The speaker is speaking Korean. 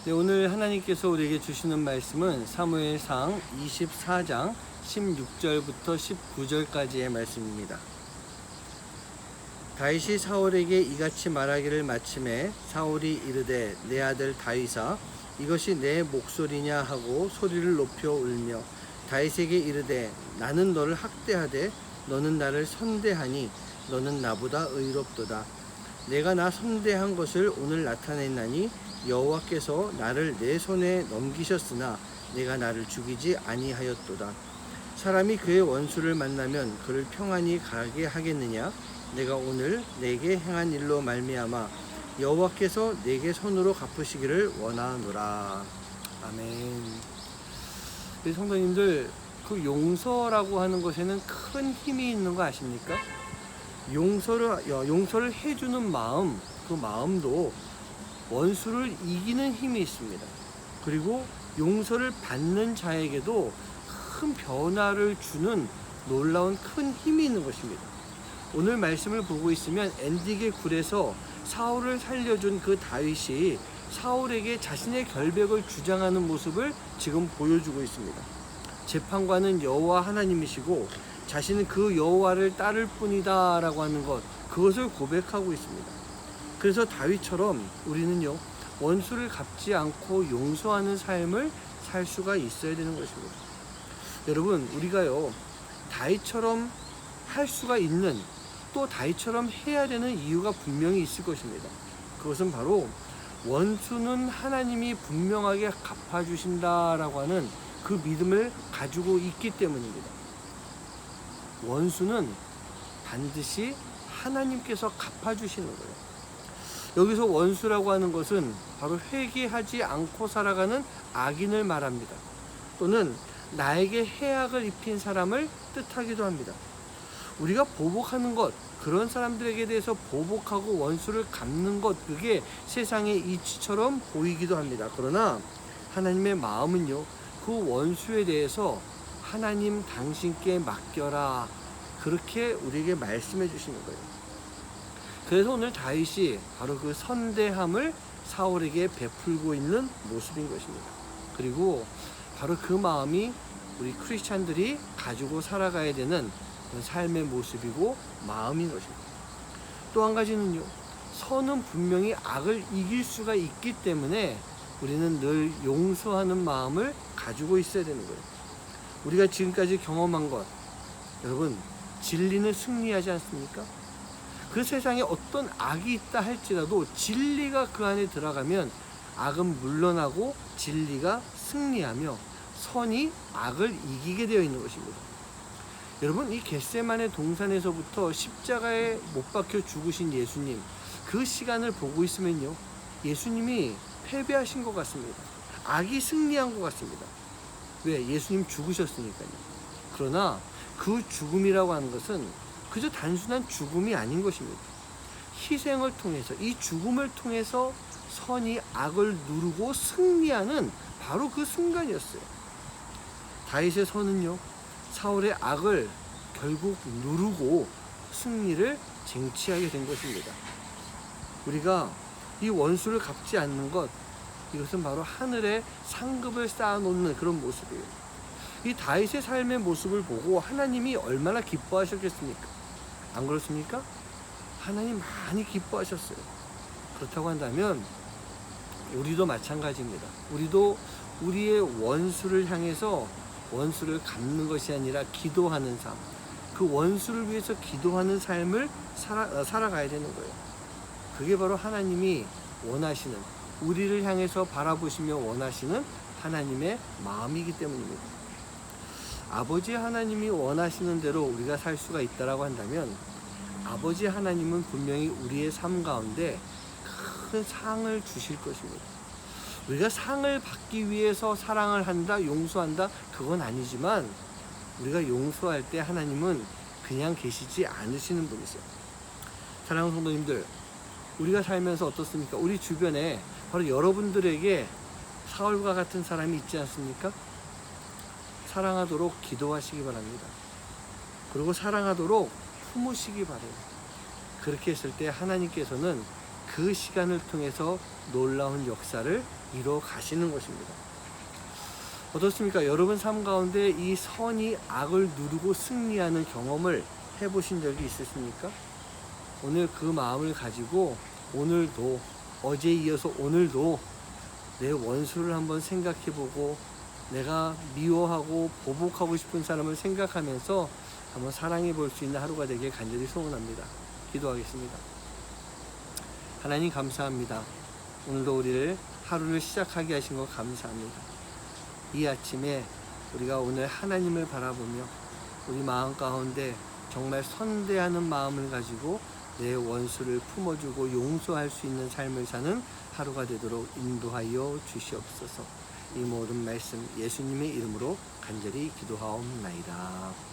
네, 오늘 하나님께서 우리에게 주시는 말씀은 사무엘상 24장 16절부터 19절까지의 말씀입니다. 다윗이 사울에게 이같이 말하기를 마침에 사울이 이르되 내 아들 다윗아 이것이 내 목소리냐 하고 소리를 높여 울며 다윗에게 이르되 나는 너를 학대하되 너는 나를 선대하니 너는 나보다 의롭도다. 내가 나 선대한 것을 오늘 나타냈나니 여호와께서 나를 내 손에 넘기셨으나 내가 나를 죽이지 아니하였도다. 사람이 그의 원수를 만나면 그를 평안히 가게 하겠느냐? 내가 오늘 내게 행한 일로 말미암아 여호와께서 내게 손으로 갚으시기를 원하노라. 아멘. 우리 성도님들, 그 용서라고 하는 것에는 큰 힘이 있는 거 아십니까? 용서를 해주는 마음, 그 마음도 원수를 이기는 힘이 있습니다. 그리고 용서를 받는 자에게도 큰 변화를 주는 놀라운 큰 힘이 있는 것입니다. 오늘 말씀을 보고 있으면 엔디게 굴에서 사울을 살려준 그 다윗이 사울에게 자신의 결백을 주장하는 모습을 지금 보여주고 있습니다. 재판관은 여호와 하나님이시고 자신은 그 여호와를 따를 뿐이다 라고 하는 것, 그것을 고백하고 있습니다. 그래서 다윗처럼 우리는요, 원수를 갚지 않고 용서하는 삶을 살 수가 있어야 되는 것입니다. 여러분, 우리가요, 다윗처럼 할 수가 있는, 또 다윗처럼 해야 되는 이유가 분명히 있을 것입니다. 그것은 바로 원수는 하나님이 분명하게 갚아주신다라고 하는 그 믿음을 가지고 있기 때문입니다. 원수는 반드시 하나님께서 갚아주시는 거예요. 여기서 원수라고 하는 것은 바로 회개하지 않고 살아가는 악인을 말합니다. 또는 나에게 해악을 입힌 사람을 뜻하기도 합니다. 우리가 보복하는 것, 그런 사람들에게 대해서 보복하고 원수를 갚는 것, 그게 세상의 이치처럼 보이기도 합니다. 그러나 하나님의 마음은요, 그 원수에 대해서 하나님 당신께 맡겨라, 그렇게 우리에게 말씀해 주시는 거예요. 그래서 오늘 다윗이 바로 그 선대함을 사울에게 베풀고 있는 모습인 것입니다. 그리고 바로 그 마음이 우리 크리스찬들이 가지고 살아가야 되는 삶의 모습이고 마음인 것입니다. 또 한 가지는요, 선은 분명히 악을 이길 수가 있기 때문에 우리는 늘 용서하는 마음을 가지고 있어야 되는 거예요. 우리가 지금까지 경험한 것, 여러분, 진리는 승리하지 않습니까? 그 세상에 어떤 악이 있다 할지라도 진리가 그 안에 들어가면 악은 물러나고 진리가 승리하며 선이 악을 이기게 되어 있는 것입니다. 여러분, 이 겟세마네 동산에서부터 십자가에 못 박혀 죽으신 예수님, 그 시간을 보고 있으면요, 예수님이 패배하신 것 같습니다. 악이 승리한 것 같습니다. 왜? 예수님 죽으셨으니까요. 그러나 그 죽음이라고 하는 것은 그저 단순한 죽음이 아닌 것입니다. 희생을 통해서, 이 죽음을 통해서 선이 악을 누르고 승리하는 바로 그 순간이었어요. 다윗의 선은요, 사울의 악을 결국 누르고 승리를 쟁취하게 된 것입니다. 우리가 이 원수를 갚지 않는 것, 이것은 바로 하늘에 상급을 쌓아놓는 그런 모습이에요. 이 다윗의 삶의 모습을 보고 하나님이 얼마나 기뻐하셨겠습니까? 안 그렇습니까? 하나님 많이 기뻐하셨어요. 그렇다고 한다면 우리도 마찬가지입니다. 우리도 우리의 원수를 향해서 원수를 갚는 것이 아니라 기도하는 삶, 그 원수를 위해서 기도하는 삶을 살아가야 되는 거예요. 그게 바로 하나님이 원하시는, 우리를 향해서 바라보시며 원하시는 하나님의 마음이기 때문입니다. 아버지 하나님이 원하시는 대로 우리가 살 수가 있다라고 한다면 아버지 하나님은 분명히 우리의 삶 가운데 큰 상을 주실 것입니다. 우리가 상을 받기 위해서 사랑을 한다, 용서한다, 그건 아니지만 우리가 용서할 때 하나님은 그냥 계시지 않으시는 분이세요. 사랑하는 성도님들, 우리가 살면서 어떻습니까? 우리 주변에 바로 여러분들에게 사울과 같은 사람이 있지 않습니까? 사랑하도록 기도하시기 바랍니다. 그리고 사랑하도록 품으시기 바랍니다. 그렇게 했을 때 하나님께서는 그 시간을 통해서 놀라운 역사를 이뤄 가시는 것입니다. 어떻습니까? 여러분 삶 가운데 이 선이 악을 누르고 승리하는 경험을 해보신 적이 있으십니까? 오늘 그 마음을 가지고 오늘도, 어제에 이어서 오늘도 내 원수를 한번 생각해보고 내가 미워하고 보복하고 싶은 사람을 생각하면서 한번 사랑해 볼 수 있는 하루가 되길 간절히 소원합니다. 기도하겠습니다. 하나님 감사합니다. 오늘도 우리를 하루를 시작하게 하신 것 감사합니다. 이 아침에 우리가 오늘 하나님을 바라보며 우리 마음 가운데 정말 선대하는 마음을 가지고 내 원수를 품어주고 용서할 수 있는 삶을 사는 하루가 되도록 인도하여 주시옵소서. 이 모든 말씀 예수님의 이름으로 간절히 기도하옵나이다.